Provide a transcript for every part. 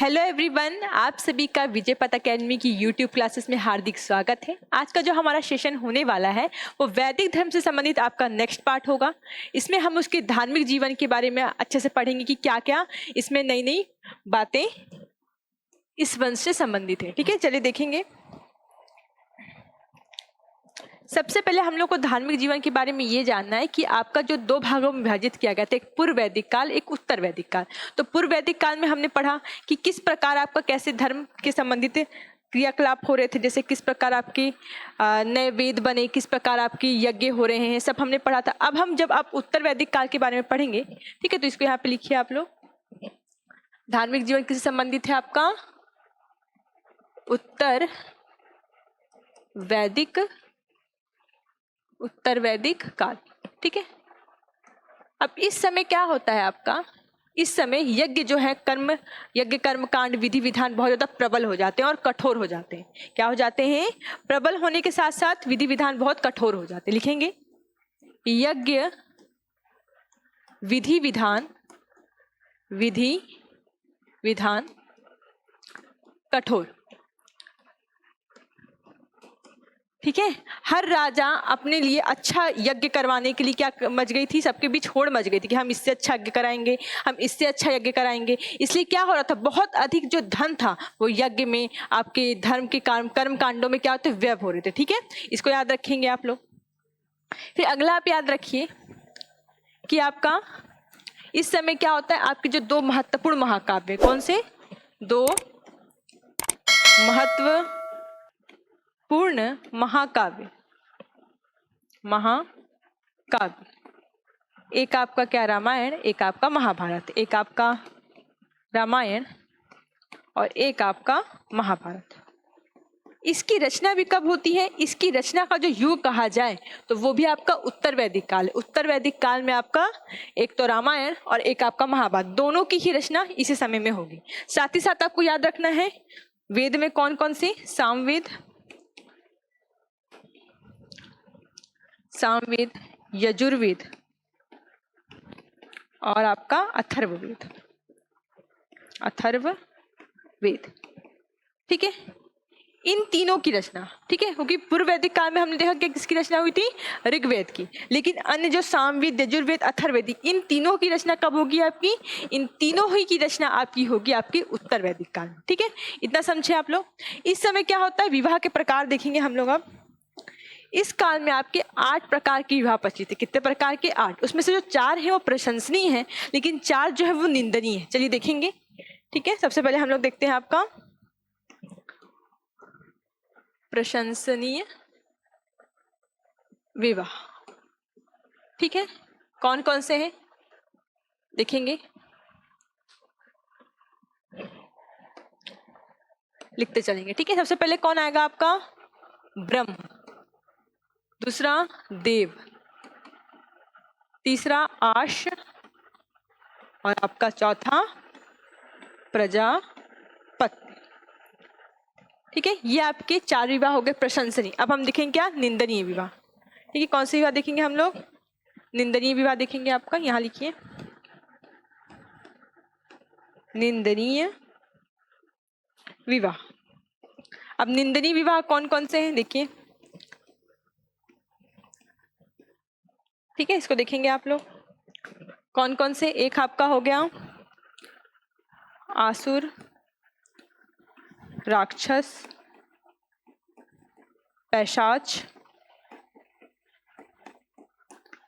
Hello everyone, आप सभी का विजय पथ अकेडमी की यूट्यूब क्लासेस में हार्दिक स्वागत है। आज का जो हमारा सेशन होने वाला है वो वैदिक धर्म से संबंधित आपका नेक्स्ट पार्ट होगा। इसमें हम उसके धार्मिक जीवन के बारे में अच्छे से पढ़ेंगे कि क्या क्या इसमें नई नई बातें इस वंश से संबंधित है। ठीक है, चलिए देखेंगे। सबसे पहले हम लोग को धार्मिक जीवन के बारे में ये जानना है कि आपका जो दो भागों में विभाजित किया गया था, एक पूर्व वैदिक काल, एक उत्तर वैदिक काल। तो पूर्व वैदिक काल में हमने पढ़ा कि किस प्रकार आपका कैसे धर्म के संबंधित क्रियाकलाप हो रहे थे, जैसे किस प्रकार आपके नए वेद बने, किस प्रकार आपके यज्ञ हो रहे हैं, सब हमने पढ़ा था। अब हम जब आप उत्तर वैदिक काल के बारे में पढ़ेंगे, ठीक है, तो इसको यहाँ पे लिखिए आप लोग। धार्मिक जीवन किससे संबंधित है आपका? उत्तर वैदिक काल। ठीक है, अब इस समय क्या होता है आपका? इस समय यज्ञ जो है, यज्ञ कर्म कांड विधि विधान बहुत ज्यादा प्रबल हो जाते हैं और कठोर हो जाते हैं। क्या हो जाते हैं? प्रबल होने के साथ साथ विधि विधान बहुत कठोर हो जाते हैं। लिखेंगे यज्ञ विधि विधान कठोर। ठीक है, हर राजा अपने लिए अच्छा यज्ञ करवाने के लिए क्या मच गई थी? सबके बीच होड़ मच गई थी कि हम इससे अच्छा यज्ञ कराएंगे, हम इससे अच्छा यज्ञ कराएंगे। इसलिए क्या हो रहा था, बहुत अधिक जो धन था वो यज्ञ में, आपके धर्म के कर्म कांडों में क्या होते, व्यय हो रहे थे। ठीक है, इसको याद रखेंगे आप लोग। फिर अगला आप याद रखिए कि आपका इस समय क्या होता है, आपके जो दो महत्वपूर्ण महाकाव्य, कौन से दो महत्वपूर्ण महाकाव्य? एक आपका क्या, रामायण, एक आपका महाभारत। एक आपका रामायण और एक आपका महाभारत। इसकी रचना भी कब होती है? इसकी रचना का जो युग कहा जाए तो वो भी आपका उत्तर वैदिक काल है। उत्तर वैदिक काल में आपका एक तो रामायण और एक आपका महाभारत, दोनों की ही रचना इसी समय में होगी। साथ ही साथ आपको याद रखना है वेद में कौन कौन से? सामवेद, यजुर्वेद और आपका अथर्ववेद। ठीक है, इन तीनों की रचना, ठीक है, क्योंकि पूर्व वैदिक काल में हमने देखा कि किसकी रचना हुई थी? ऋग्वेद की। लेकिन अन्य जो सामवेद, यजुर्वेद, अथर्ववेद, इन तीनों की रचना कब होगी आपकी? इन तीनों ही की रचना आपकी होगी आपके उत्तर वैदिक काल में। ठीक है, इतना समझे आप लोग। इस समय क्या होता है, विवाह के प्रकार देखेंगे हम लोग। अब इस काल में आपके 8 प्रकार की विवाह प्रचलित है। कितने प्रकार के? 8। उसमें से जो 4 है वो प्रशंसनीय है, लेकिन 4 जो है वो निंदनीय है। चलिए देखेंगे। ठीक है, सबसे पहले हम लोग देखते हैं आपका प्रशंसनीय विवाह। ठीक है, कौन कौन से हैं देखेंगे, लिखते चलेंगे। ठीक है, सबसे पहले कौन आएगा आपका? ब्रह्म, दूसरा देव, तीसरा आश और आपका चौथा प्रजापति। ठीक है, ये आपके 4 विवाह हो गए प्रशंसनीय। अब हम देखेंगे क्या? निंदनीय विवाह। ठीक है, कौन से विवाह देखेंगे हम लोग? निंदनीय विवाह देखेंगे। आपका यहां लिखिए निंदनीय विवाह। अब निंदनीय विवाह कौन कौन से हैं देखिए। ठीक है, इसको देखेंगे आप लोग कौन कौन से। एक आपका हो गया आसुर, राक्षस, पैशाच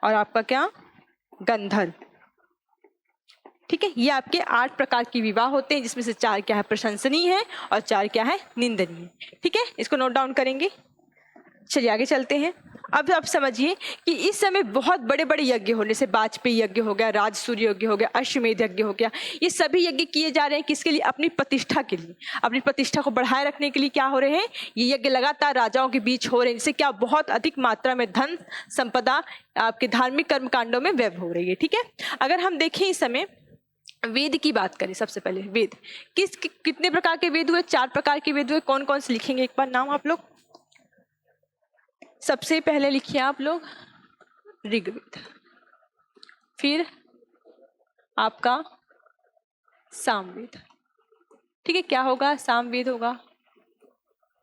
और आपका क्या? गंधर्व। ठीक है, ये आपके 8 प्रकार की विवाह होते हैं, जिसमें से 4 क्या है? प्रशंसनीय है और 4 क्या है? निंदनीय। ठीक है, इसको नोट डाउन करेंगे। चलिए आगे चलते हैं। अब आप समझिए कि इस समय बहुत बड़े बड़े यज्ञ होने से, वाजपेयी यज्ञ हो गया, राजसूय यज्ञ हो गया, अश्वमेध यज्ञ हो गया, ये सभी यज्ञ किए जा रहे हैं। किसके लिए? अपनी प्रतिष्ठा के लिए, अपनी प्रतिष्ठा को बढ़ाए रखने के लिए क्या हो रहे हैं? ये यज्ञ लगातार राजाओं के बीच हो रहे हैं, जिससे क्या बहुत अधिक मात्रा में धन संपदा आपके धार्मिक कर्म कांडों में व्यय हो रही है। ठीक है, अगर हम देखें इस समय वेद की बात करें, सबसे पहले वेद कितने प्रकार के वेद हुए? 4 प्रकार के वेद हुए। कौन कौन से लिखेंगे एक बार नाम आप लोग। सबसे पहले लिखिए आप लोग ऋग्वेद, फिर आपका सामवेद, ठीक है, क्या होगा? सामवेद होगा,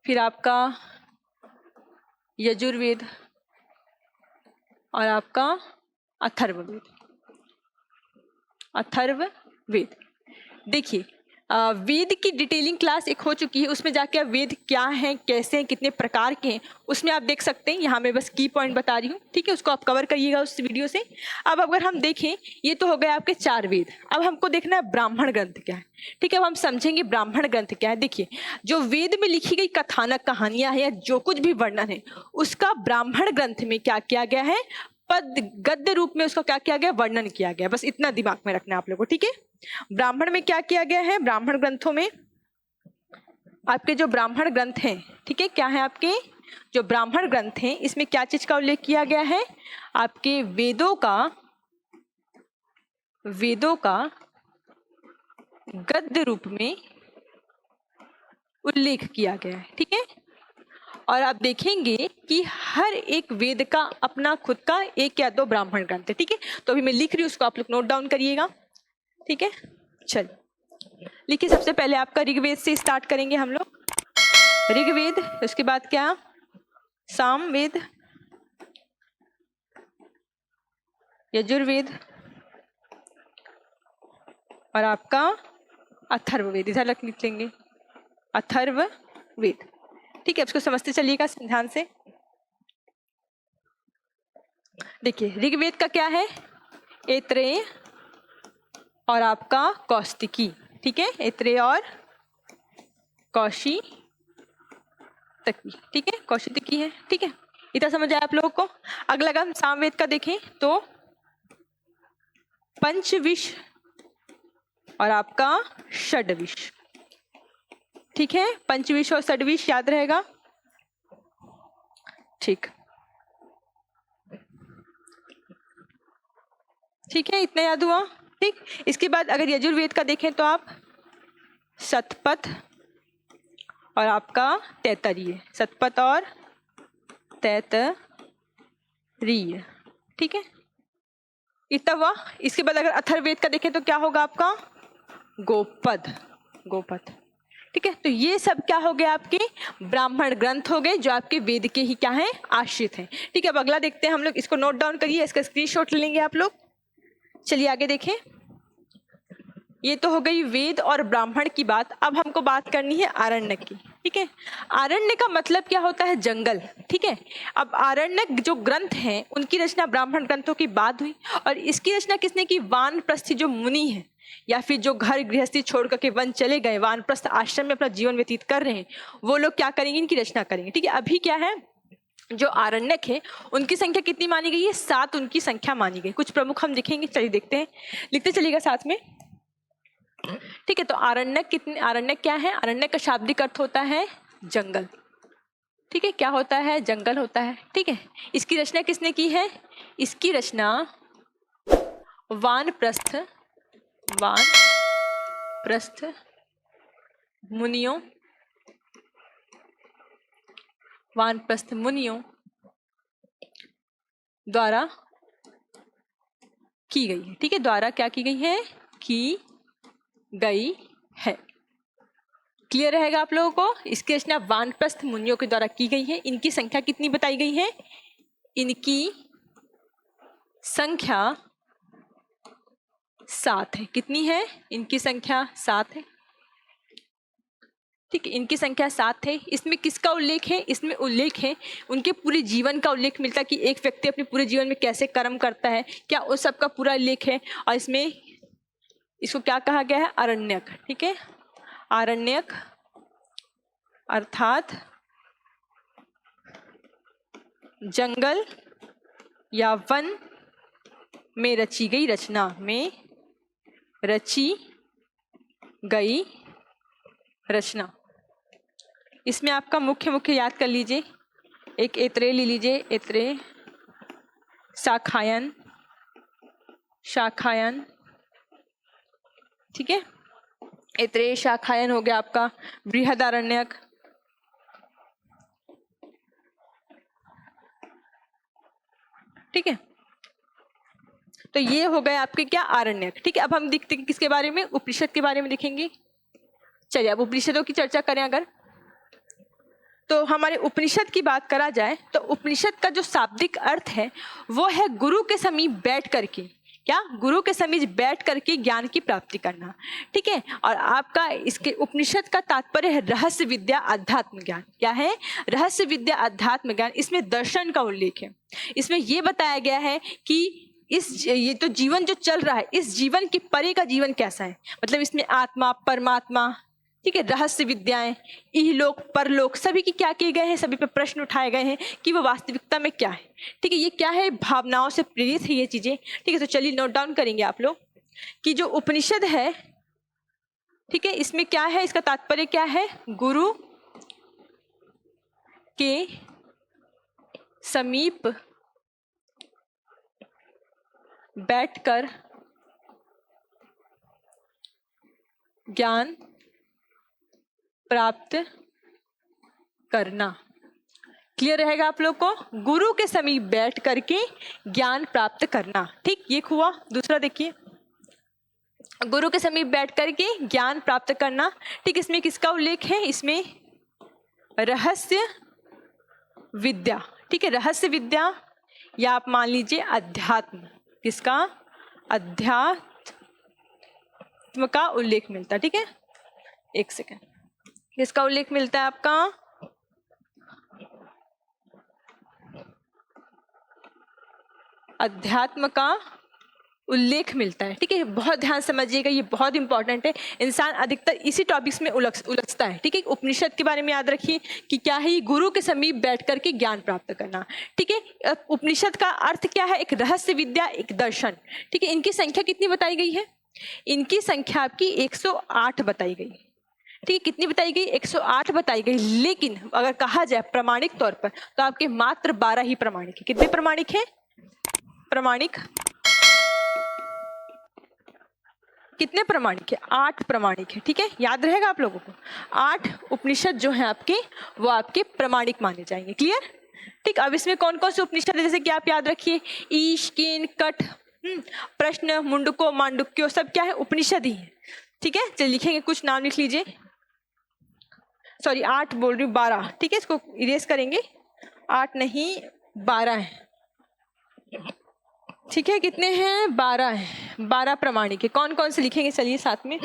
फिर आपका यजुर्वेद और आपका अथर्ववेद। अथर्ववेद। देखिए वेद की डिटेलिंग क्लास एक हो चुकी है, उसमें जाके आप वेद क्या हैं, कैसे हैं, कितने प्रकार के हैं, उसमें आप देख सकते हैं। यहाँ मैं बस की पॉइंट बता रही हूँ, ठीक है, उसको आप कवर करिएगा उस वीडियो से। अब अगर हम देखें, ये तो हो गए आपके 4 वेद। अब हमको देखना है ब्राह्मण ग्रंथ क्या है। ठीक है, अब हम समझेंगे ब्राह्मण ग्रंथ क्या है। देखिए, जो वेद में लिखी गई कथानक कहानियां हैं या जो कुछ भी वर्णन है, उसका ब्राह्मण ग्रंथ में क्या किया गया है? पद गद्य रूप में उसका क्या किया गया? वर्णन किया गया। बस इतना दिमाग में रखना है आप लोगों को, ठीक है। ब्राह्मण में क्या किया गया है? ब्राह्मण ग्रंथों में आपके जो ब्राह्मण ग्रंथ हैं, ठीक है, क्या है आपके जो ब्राह्मण ग्रंथ हैं, इसमें क्या चीज का उल्लेख किया गया है? आपके वेदों का गद्य रूप में उल्लेख किया गया है, ठीक है। और आप देखेंगे कि हर एक वेद का अपना खुद का 1 या 2 ब्राह्मण ग्रंथ है, ठीक है। तो अभी मैं लिख रही हूँ, उसको आप लोग नोट डाउन करिएगा, ठीक है। चलिए लिखिए, सबसे पहले आपका ऋग्वेद से स्टार्ट करेंगे हम लोग। ऋग्वेद, उसके बाद क्या? सामवेद, यजुर्वेद और आपका अथर्ववेद। इधर लिख लेंगे अथर्ववेद, ठीक है। उसको समझते चलिएगा ध्यान से। देखिए ऋग्वेद का क्या है? ऐत्रेय और आपका कौशिकी, ठीक है, ऐत्रेय और कौशिकी, ठीक है, कौशिकी है, ठीक है। इतना समझ आया आप लोगों को? अगला अगर हम सामवेद का देखें तो पंचविश और आपका षड्विश, ठीक है। पंचविश और षड्विश याद रहेगा, ठीक, ठीक है, इतना याद हुआ, ठीक। इसके बाद अगर यजुर्वेद का देखें तो आप शतपथ और आपका तैत्तरीय, शतपथ और तैत्तरीय, ठीक है, इतना हुआ। इसके बाद अगर अथर्ववेद का देखें तो क्या होगा आपका? गोपद, गोपद, ठीक है। तो ये सब क्या हो गए? आपके ब्राह्मण ग्रंथ हो गए, जो आपके वेद के ही क्या है? आश्रित हैं, ठीक है। अब अगला देखते हैं हम लोग, इसको नोट डाउन करिए, इसका स्क्रीनशॉट ले लेंगे आप लोग। चलिए आगे देखें। ये तो हो गई वेद और ब्राह्मण की बात। अब हमको बात करनी है आरण्यक की, ठीक है। आरण्य का मतलब क्या होता है? जंगल, ठीक है। अब आरण्यक जो ग्रंथ हैं, उनकी रचना ब्राह्मण ग्रंथों की बाद हुई, और इसकी रचना किसने की? वानप्रस्थी जो मुनि है, या फिर जो घर गृहस्थी छोड़ करके वन चले गए, वानप्रस्थ आश्रम में अपना जीवन व्यतीत कर रहे हैं, वो लोग क्या करेंगे? इनकी रचना करेंगे, ठीक है। अभी क्या है, जो आरण्यक है उनकी संख्या कितनी मानी गई है? 7 उनकी संख्या मानी गई। कुछ प्रमुख हम दिखेंगे, चलिए देखते हैं, लिखते चलिएगा साथ में, ठीक है। तो आरण्यक कितने? आरण्यक क्या है? आरण्यक का शाब्दिक अर्थ होता है जंगल, ठीक है। क्या होता है? जंगल होता है, ठीक है। इसकी रचना किसने की है? इसकी रचना वानप्रस्थ मुनियों, वानप्रस्थ मुनियों द्वारा की गई है, ठीक है। द्वारा क्या की गई है? की गई है। क्लियर रहेगा आप लोगों को? इसकी रचना वानप्रस्थ मुनियों के द्वारा की गई है। इनकी संख्या कितनी बताई गई है? इनकी संख्या 7 है। कितनी है? इनकी संख्या 7 है, ठीक है। इनकी संख्या 7 है। इसमें किसका उल्लेख है? इसमें उल्लेख है उनके पूरे जीवन का उल्लेख मिलता है कि एक व्यक्ति अपने पूरे जीवन में कैसे कर्म करता है, क्या उस सब का पूरा उल्लेख है। और इसमें इसको क्या कहा गया है? आरण्यक, ठीक है। आरण्यक अर्थात जंगल या वन में रची गई रचना, में रची गई रचना। इसमें आपका मुख्य याद कर लीजिए, एक ऐत्रेय ले लीजिए, ऐत्रेय, शाखायन, ठीक है। ऐत्रेय शाखायन हो गया आपका बृहदारण्यक, ठीक है। तो ये हो गए आपके क्या? आरण्यक, ठीक है। अब हम देखते हैं किसके बारे में? उपनिषद के बारे में देखेंगे। चलिए अब उपनिषदों की चर्चा करें अगर, तो हमारे उपनिषद की बात करा जाए तो उपनिषद का जो शाब्दिक अर्थ है वो है गुरु के समीप बैठ करके, क्या, गुरु के समीप बैठ करके ज्ञान की प्राप्ति करना, ठीक है। और आपका इसके उपनिषद का तात्पर्य है रहस्य विद्या अध्यात्म ज्ञान। क्या है? रहस्य विद्या अध्यात्म ज्ञान। इसमें दर्शन का उल्लेख है। इसमें ये बताया गया है कि ये तो जीवन जो चल रहा है, इस जीवन के परे का जीवन कैसा है, मतलब इसमें आत्मा, परमात्मा, ठीक है, रहस्य विद्याएं, इहलोक परलोक सभी की क्या किए गए हैं, सभी पे प्रश्न उठाए गए हैं कि वो वास्तविकता में क्या है, ठीक है। ये क्या है? भावनाओं से प्रेरित है ये चीजें, ठीक है। तो चलिए नोट डाउन करेंगे आप लोग कि जो उपनिषद है, ठीक है, इसमें क्या है, इसका तात्पर्य क्या है? गुरु के समीप बैठकर ज्ञान प्राप्त करना। क्लियर रहेगा आप लोग को? गुरु के समीप बैठ करके ज्ञान प्राप्त करना, ठीक। ये हुआ। दूसरा देखिए, गुरु के समीप बैठ करके ज्ञान प्राप्त करना, ठीक। इसमें किसका उल्लेख है? इसमें रहस्य विद्या, ठीक है, रहस्य विद्या या आप मान लीजिए अध्यात्म, किसका? अध्यात्म का उल्लेख मिलता है, ठीक है। एक सेकेंड, किसका उल्लेख मिलता है? आपका अध्यात्म का उल्लेख मिलता है, ठीक है। बहुत ध्यान समझिएगा, ये बहुत इंपॉर्टेंट है। इंसान अधिकतर इसी टॉपिक्स में उलझता है, ठीक है। उपनिषद के बारे में याद रखिए कि क्या है? ये गुरु के समीप बैठ करके ज्ञान प्राप्त करना, ठीक है। उपनिषद का अर्थ क्या है? एक रहस्य विद्या, एक दर्शन, ठीक है। इनकी संख्या कितनी बताई गई है? इनकी संख्या आपकी 108 बताई गई, ठीक है। कितनी बताई गई? 108 बताई गई। लेकिन अगर कहा जाए प्रमाणिक तौर पर तो आपके मात्र 12 ही प्रमाणिक है। कितने प्रमाणिक है? प्रमाणिक कितने प्रमाणिक है? 8 प्रमाणिक है, ठीक है। याद रहेगा आप लोगों को, 8 उपनिषद जो है आपके, वो आपके प्रमाणिक माने जाएंगे। क्लियर? ठीक। अब इसमें कौन कौन से उपनिषद है, जैसे कि आप याद रखिए, ईश, केन, कठ, प्रश्न, मुंडको, मांडुक्यो, सब क्या है? उपनिषद ही है, ठीक है। चलिए लिखेंगे, कुछ नाम लिख लीजिए। सॉरी 8 बोल रही हूँ, 12, ठीक है। इसको इरेज करेंगे, 8 नहीं 12 है, ठीक है। कितने हैं? 12 हैं। 12 प्रमाणिक है। कौन कौन से लिखेंगे? चलिए साथ में,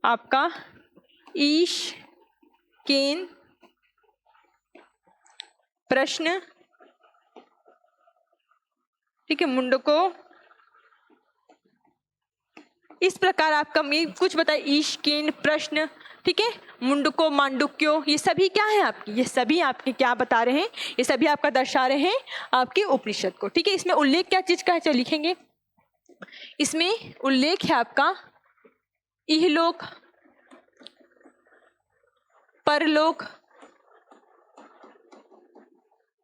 आपका ईश, केन, प्रश्न, ठीक है, मुंडको, इस प्रकार आपका मैं कुछ बताए, ईश, केन, प्रश्न, ठीक है, मुंडको, मांडुक्यो, ये सभी क्या है आपकी? ये सभी आपके क्या बता रहे हैं? ये सभी आपका दर्शा रहे हैं आपके उपनिषद को, ठीक है। इसमें उल्लेख क्या चीज का है? चलिए लिखेंगे। इसमें उल्लेख है आपका इहलोक, परलोक,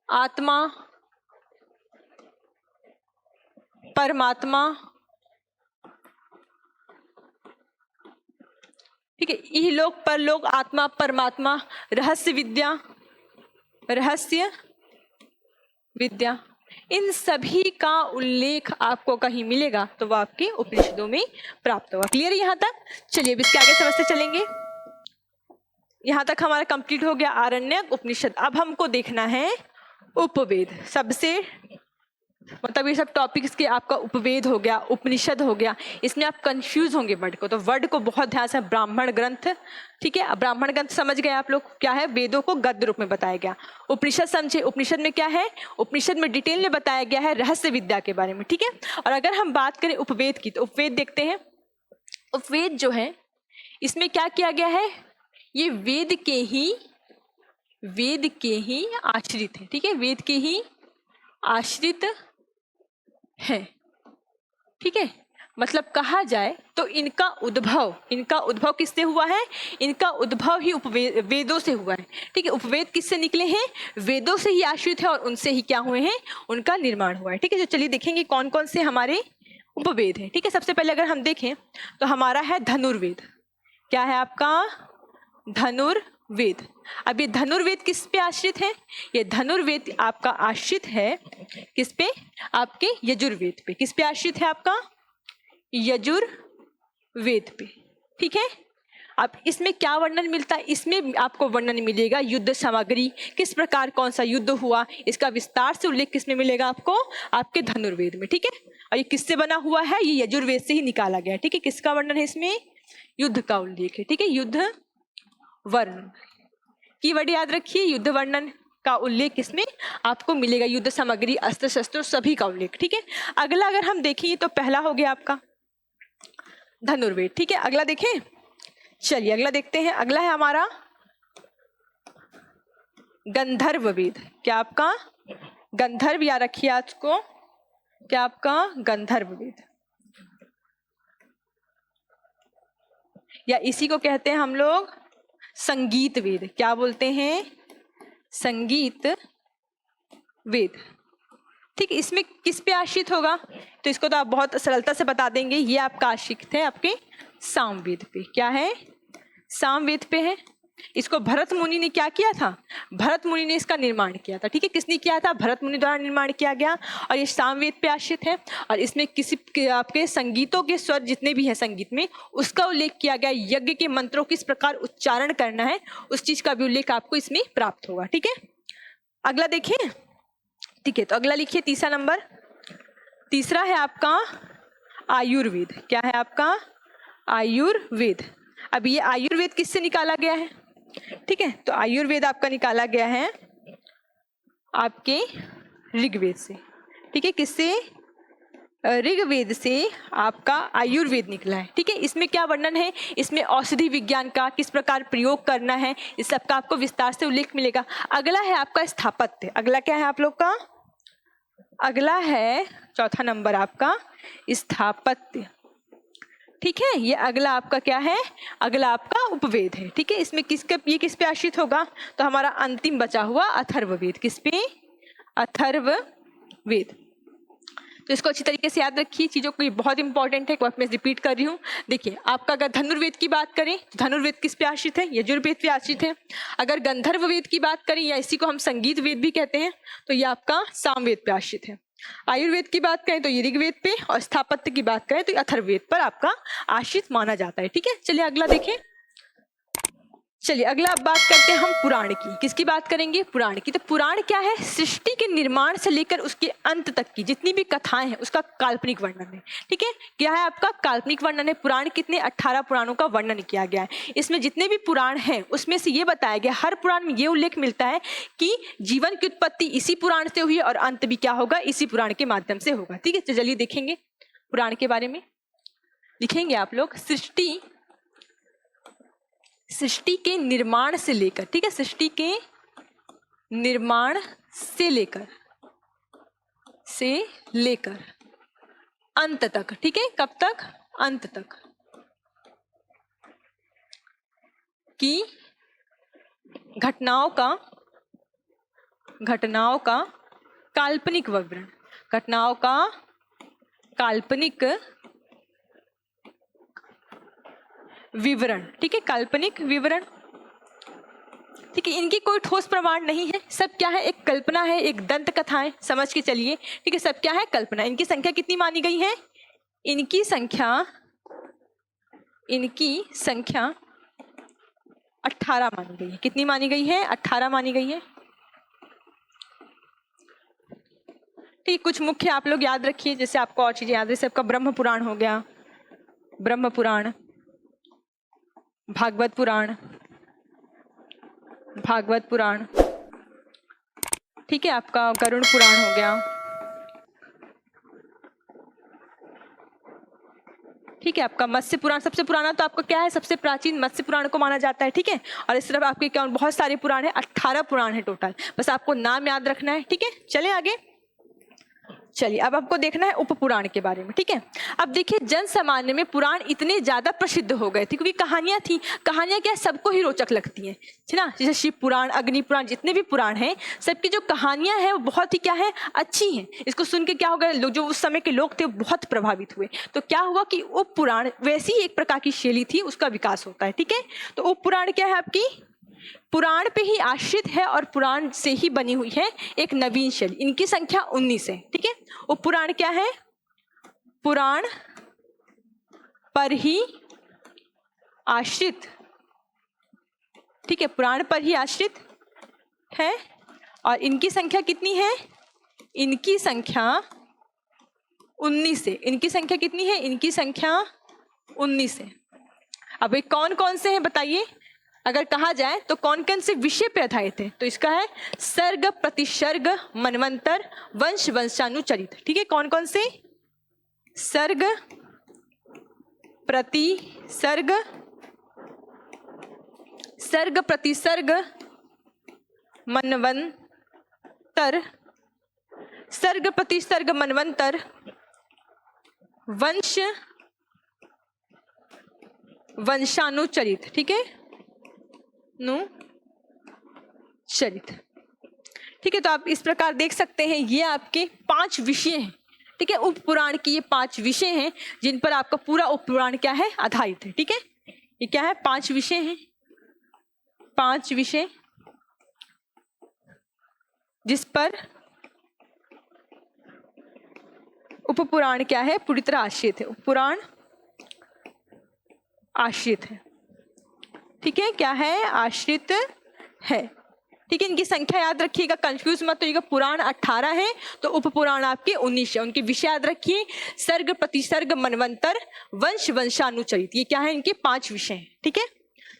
आत्मा, परमात्मा, ठीक है। इहलोक, परलोक, आत्मा, परमात्मा, रहस्य विद्या, रहस्य विद्या, इन सभी का उल्लेख आपको कहीं मिलेगा तो वो आपके उपनिषदों में प्राप्त होगा। क्लियर है यहाँ तक? चलिए अब इसके आगे समझते चलेंगे। यहाँ तक हमारा कंप्लीट हो गया आरण्यक, उपनिषद। अब हमको देखना है उपवेद। सबसे मतलब ये सब टॉपिक्स के आपका उपवेद हो गया, उपनिषद हो गया। इसमें आप कंफ्यूज होंगे वर्ड को, तो वर्ड को बहुत ध्यान से, ब्राह्मण ग्रंथ, ठीक है। ब्राह्मण ग्रंथ समझ गए आप लोग, क्या है? वेदों को गद्य रूप में बताया गया। उपनिषद समझे, उपनिषद में क्या है? उपनिषद में डिटेल में बताया गया है रहस्य विद्या के बारे में, ठीक है। और अगर हम बात करें उपवेद की, तो उपवेद देखते हैं। उपवेद जो है, इसमें क्या किया गया है? ये वेद के ही आश्रित है, ठीक है, वेद के ही आश्रित है, ठीक है। मतलब कहा जाए तो इनका उद्भव किससे हुआ है? इनका उद्भव ही वेदों से हुआ है, ठीक है। उपवेद किससे निकले हैं? वेदों से ही आश्रित है और उनसे ही क्या हुए हैं? उनका निर्माण हुआ है, ठीक है। तो चलिए देखेंगे कौन कौन से हमारे उपवेद हैं, ठीक है। सबसे पहले अगर हम देखें तो हमारा है धनुर्वेद। क्या है आपका? धनुर्वेद। अब ये धनुर्वेद किस पे आश्रित है? ये धनुर्वेद आपका आश्रित है किस पे? आपके यजुर्वेद पे। किस पे आश्रित है? आपका यजुर्वेद पे, ठीक है। अब इसमें क्या वर्णन मिलता है? इसमें आपको वर्णन मिलेगा युद्ध सामग्री, किस प्रकार कौन सा युद्ध हुआ, इसका विस्तार से उल्लेख किसमें मिलेगा आपको? आपके धनुर्वेद में। ठीक है, और ये किससे बना हुआ है? ये यजुर्वेद से ही निकाला गया है। ठीक है, किसका वर्णन है इसमें? युद्ध का उल्लेख है। ठीक है, युद्ध वर्णन, कीवर्ड याद रखिए, युद्ध वर्णन का उल्लेख किसमें आपको मिलेगा? युद्ध सामग्री, अस्त्र शस्त्र सभी का उल्लेख। ठीक है, अगला अगर हम देखें तो पहला हो गया आपका धनुर्वेद। ठीक है, अगला देखें, चलिए अगला देखते हैं। अगला है हमारा गंधर्व वेद। क्या आपका? गंधर्व, या रखिए आज को, क्या आपका? गंधर्व वेद, या इसी को कहते हैं हम लोग संगीत वेद। क्या बोलते हैं? संगीत वेद। ठीक है, इसमें किस पे आश्रित होगा? तो इसको तो आप बहुत सरलता से बता देंगे, ये आपका आश्रित है आपके सामवेद पे। क्या है? सामवेद पे है। इसको भरत मुनि ने क्या किया था? भरत मुनि ने इसका निर्माण किया था। ठीक है, किसने किया था? भरत मुनि द्वारा निर्माण किया गया, और ये सामवेद पे आश्रित है। और इसमें किसी आपके संगीतों के स्वर जितने भी हैं संगीत में, उसका उल्लेख किया गया। यज्ञ के मंत्रों किस प्रकार उच्चारण करना है, उस चीज का भी उल्लेख आपको इसमें प्राप्त होगा। ठीक है, अगला देखिए। ठीक है, तो अगला लिखिए, तीसरा नंबर। तीसरा है आपका आयुर्वेद। क्या है आपका? आयुर्वेद। अब ये आयुर्वेद किससे निकाला गया है? ठीक है, तो आयुर्वेद आपका निकाला गया है आपके ऋग्वेद से। ठीक है, किससे? ऋग्वेद से आपका आयुर्वेद निकला है। ठीक है, इसमें क्या वर्णन है? इसमें औषधि विज्ञान का किस प्रकार प्रयोग करना है, इस सब का आपको विस्तार से उल्लेख मिलेगा। अगला है आपका स्थापत्य। अगला क्या है आप लोग का? अगला है चौथा नंबर आपका स्थापत्य। ठीक है, ये अगला आपका क्या है? अगला आपका उपवेद है। ठीक है, इसमें ये किस पे आश्रित होगा? तो हमारा अंतिम बचा हुआ अथर्ववेद। किस पे? अथर्ववेद। तो इसको अच्छी तरीके से याद रखिए, चीजों को, ये बहुत इंपॉर्टेंट है, मैं रिपीट कर रही हूँ। देखिए, आपका अगर धनुर्वेद की बात करें, धनुर्वेद किस पे आश्रित है? यजुर्वेद पे आश्रित है। अगर गंधर्व वेद की बात करें, या इसी को हम संगीत वेद भी कहते हैं, तो ये आपका सामवेद पे आश्रित है। आयुर्वेद की बात करें तो ये ऋग्वेद पे, और स्थापत्य की बात करें तो अथर्ववेद पर आपका आश्रित माना जाता है। ठीक है, चलिए अगला देखें। चलिए अगला अब बात करते हैं हम पुराण की। किसकी बात करेंगे? पुराण की। तो पुराण क्या है? सृष्टि के निर्माण से लेकर उसके अंत तक की जितनी भी कथाएं हैं उसका काल्पनिक वर्णन है। ठीक है, क्या है आपका? काल्पनिक वर्णन है। पुराण कितने? 18 पुराणों का वर्णन किया गया है। इसमें जितने भी पुराण हैं उसमें से ये बताया गया, हर पुराण में ये उल्लेख मिलता है कि जीवन की उत्पत्ति इसी पुराण से हुई और अंत भी क्या होगा? इसी पुराण के माध्यम से होगा। ठीक है, तो चलिए देखेंगे पुराण के बारे में। लिखेंगे आप लोग सृष्टि के निर्माण से लेकर, ठीक है, सृष्टि के निर्माण से लेकर अंत तक। ठीक है, कब तक? अंत तक की घटनाओं का काल्पनिक विवरण, घटनाओं का काल्पनिक विवरण। ठीक है, काल्पनिक विवरण। ठीक है, इनकी कोई ठोस प्रमाण नहीं है, सब क्या है? एक कल्पना है, एक दंत कथाएं, समझ के चलिए। ठीक है, सब क्या है? कल्पना। इनकी संख्या कितनी मानी गई है? इनकी संख्या 18 मानी गई है। कितनी मानी गई है? 18 मानी गई है। ठीक, कुछ मुख्य आप लोग याद रखिए, जैसे आपको और चीजें याद है। जैसे आपका ब्रह्म पुराण हो गया, ब्रह्म पुराण, भागवत पुराण, ठीक है, आपका गरुड़ पुराण हो गया। ठीक है, आपका मत्स्य पुराण सबसे पुराना, तो आपका क्या है? सबसे प्राचीन मत्स्य पुराण को माना जाता है। ठीक है, और इस तरफ आपके क्या बहुत सारे पुराण है, 18 पुराण है टोटल, बस आपको नाम याद रखना है। ठीक है, चले आगे। चलिए अब आपको देखना है उपपुराण के बारे में। ठीक है, अब देखिए जन सामान्य में पुराण इतने ज्यादा प्रसिद्ध हो गए थे क्योंकि कहानियां थी। कहानियां क्या सबको ही रोचक लगती हैं, है ना? जैसे शिव पुराण, अग्नि पुराण, जितने भी पुराण हैं सबकी जो कहानियां हैं वो बहुत ही क्या है? अच्छी हैं। इसको सुन के क्या हो गया? जो उस समय के लोग थे वो बहुत प्रभावित हुए। तो क्या हुआ कि उपपुराण वैसी एक प्रकार की शैली थी, उसका विकास होता है। ठीक है, तो उपपुराण क्या है? आपकी पुराण पे ही आश्रित है और पुराण से ही बनी हुई है एक नवीन शैली। इनकी संख्या 19 है। ठीक है, उपपुराण क्या है? पुराण पर ही आश्रित ठीक है, पुराण पर ही आश्रित है। और इनकी संख्या कितनी है? इनकी संख्या 19 है। इनकी संख्या कितनी है? इनकी संख्या 19 है। अब ये कौन कौन से हैं बताइए? अगर कहा जाए तो कौन कौन से विषय पे आधारित है? तो इसका है सर्ग, प्रतिसर्ग, मनवंतर, वंश, वंशानुचरित। ठीक है, कौन कौन से? सर्ग, प्रतिसर्ग, सर्ग, प्रतिसर्ग, मनवंतर, सर्ग, प्रतिसर्ग, मनवंतर, वंश, वंशानुचरित। ठीक है, चरित। ठीक है, तो आप इस प्रकार देख सकते हैं ये आपके 5 विषय हैं। ठीक है, उपपुराण की ये 5 विषय हैं जिन पर आपका पूरा उपपुराण क्या है? आधारित है। ठीक है, ये क्या है? 5 विषय हैं, 5 विषय जिस पर उपपुराण क्या है? पूरी तरह आश्रित है। उपपुराण आश्रित है। ठीक है, क्या है? आश्रित है। ठीक है, इनकी संख्या याद रखिएगा, कंफ्यूज मत होइएगा। पुराण 18 है तो उपपुराण आपके 19 है। उनके विषय याद रखिए, सर्ग, प्रतिसर्ग, मनवंतर, वंश, वंशानुचरित। ये क्या है? इनके 5 विषय हैं। ठीक है,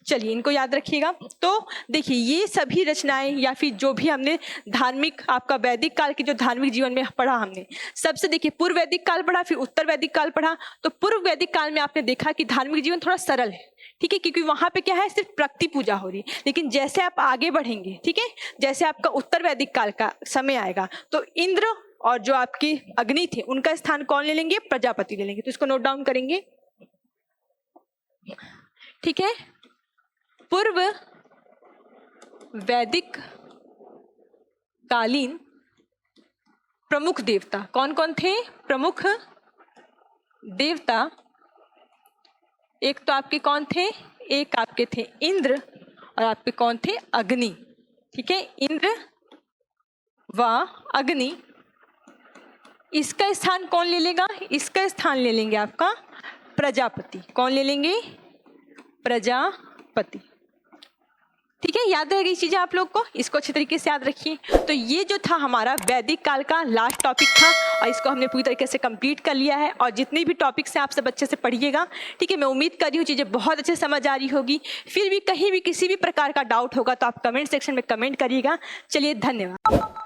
चलिए इनको याद रखिएगा। तो देखिए ये सभी रचनाएं या फिर जो भी हमने धार्मिक आपका वैदिक काल के जो धार्मिक जीवन में पढ़ा, हमने सबसे देखिए पूर्व वैदिक काल पढ़ा, फिर उत्तर वैदिक काल पढ़ा। तो पूर्व वैदिक काल में आपने देखा कि धार्मिक जीवन थोड़ा सरल है। ठीक है, क्योंकि वहां पे क्या है? सिर्फ प्रकृति पूजा हो रही है। लेकिन जैसे आप आगे बढ़ेंगे, ठीक है, जैसे आपका उत्तर वैदिक काल का समय आएगा तो इंद्र और जो आपके अग्नि थे उनका स्थान कौन ले लेंगे? प्रजापति ले लेंगे। तो इसको नोट डाउन करेंगे। ठीक है, पूर्व वैदिक कालीन प्रमुख देवता कौन कौन थे? प्रमुख देवता एक तो आपके कौन थे? एक आपके थे इंद्र और आपके कौन थे? अग्नि। ठीक है, इंद्र व अग्नि। इसका स्थान कौन ले लेगा? इसका स्थान ले लेंगे आपका प्रजापति। कौन ले लेंगे? प्रजापति। ठीक है, याद रहेगी चीजें आप लोग को, इसको अच्छे तरीके से याद रखिए। तो ये जो था हमारा वैदिक काल का लास्ट टॉपिक था और इसको हमने पूरी तरीके से कंप्लीट कर लिया है। और जितने भी टॉपिक्स हैं आप सब अच्छे से पढ़िएगा। ठीक है, मैं उम्मीद कर रही हूँ चीजें बहुत अच्छे समझ आ रही होगी। फिर भी कहीं भी किसी भी प्रकार का डाउट होगा तो आप कमेंट सेक्शन में कमेंट करिएगा। चलिए, धन्यवाद।